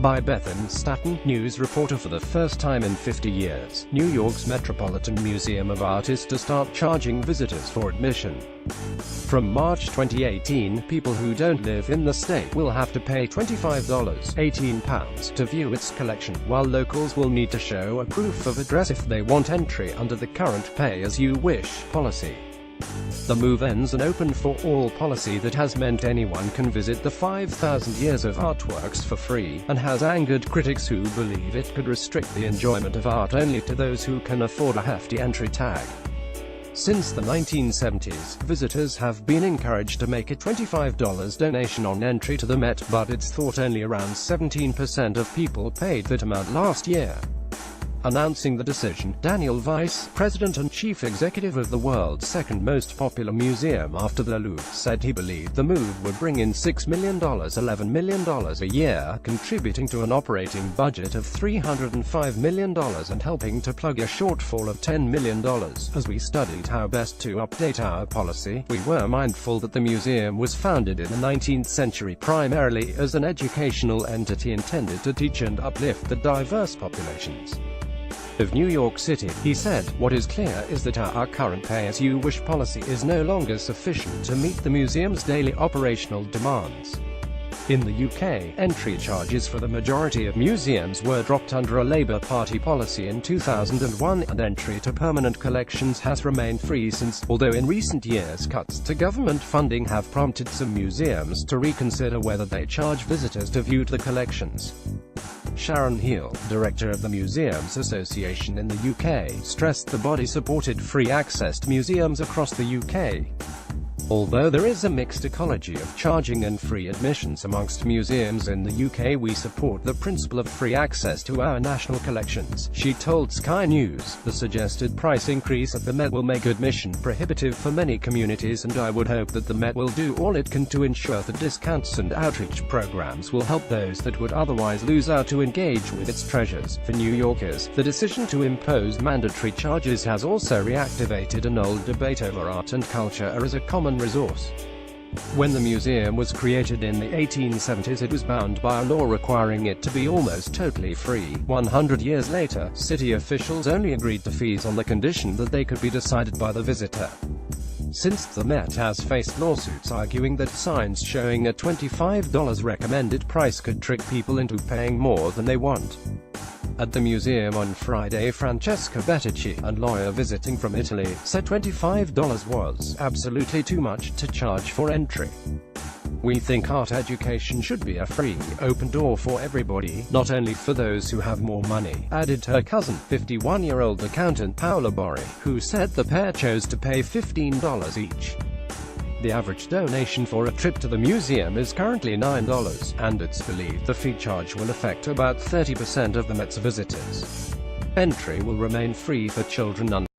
By Bethan Staton, news reporter. For the first time in 50 years, New York's Metropolitan Museum of Art is to start charging visitors for admission. From March 2018, people who don't live in the state will have to pay $25 £18 to view its collection, while locals will need to show a proof of address if they want entry under the current pay-as-you-wish policy. The move ends an open-for-all policy that has meant anyone can visit the 5,000 years of artworks for free, and has angered critics who believe it could restrict the enjoyment of art only to those who can afford a hefty entry tag. Since the 1970s, visitors have been encouraged to make a $25 donation on entry to the Met, but it's thought only around 17% of people paid that amount last year. Announcing the decision, Daniel, vice president and chief executive of the world's second most popular museum after the Louvre, said he believed the move would bring in $6 million $11 million a year, contributing to an operating budget of $305 million and helping to plug a shortfall of $10 million. As we studied how best to update our policy, we were mindful that the museum was founded in the 19th century primarily as an educational entity intended to teach and uplift the diverse populations of New York City, he said. What is clear is that our current pay-as-you-wish policy is no longer sufficient to meet the museum's daily operational demands. In the UK, entry charges for the majority of museums were dropped under a Labour Party policy in 2001, and entry to permanent collections has remained free since, although in recent years cuts to government funding have prompted some museums to reconsider whether they charge visitors to view the collections. Sharon Heal, director of the Museums Association in the UK, stressed the body supported free access to museums across the UK. Although there is a mixed ecology of charging and free admissions amongst museums in the UK, we support the principle of free access to our national collections, she told Sky News. The suggested price increase at the Met will make admission prohibitive for many communities, and I would hope that the Met will do all it can to ensure that discounts and outreach programs will help those that would otherwise lose out to engage with its treasures. For New Yorkers, the decision to impose mandatory charges has also reactivated an old debate over art and culture as a common resource. When the museum was created in the 1870s, it was bound by a law requiring it to be almost totally free. 100 years later, city officials only agreed to fees on the condition that they could be decided by the visitor. Since the Met has faced lawsuits arguing that signs showing a $25 recommended price could trick people into paying more than they want. At the museum on Friday, Francesca Bettici, a lawyer visiting from Italy, said $25 was absolutely too much to charge for entry. We think art education should be a free, open door for everybody, not only for those who have more money, added her cousin, 51-year-old accountant Paola Borri, who said the pair chose to pay $15 each. The average donation for a trip to the museum is currently $9, and it's believed the fee charge will affect about 30% of the Met's visitors. Entry will remain free for children under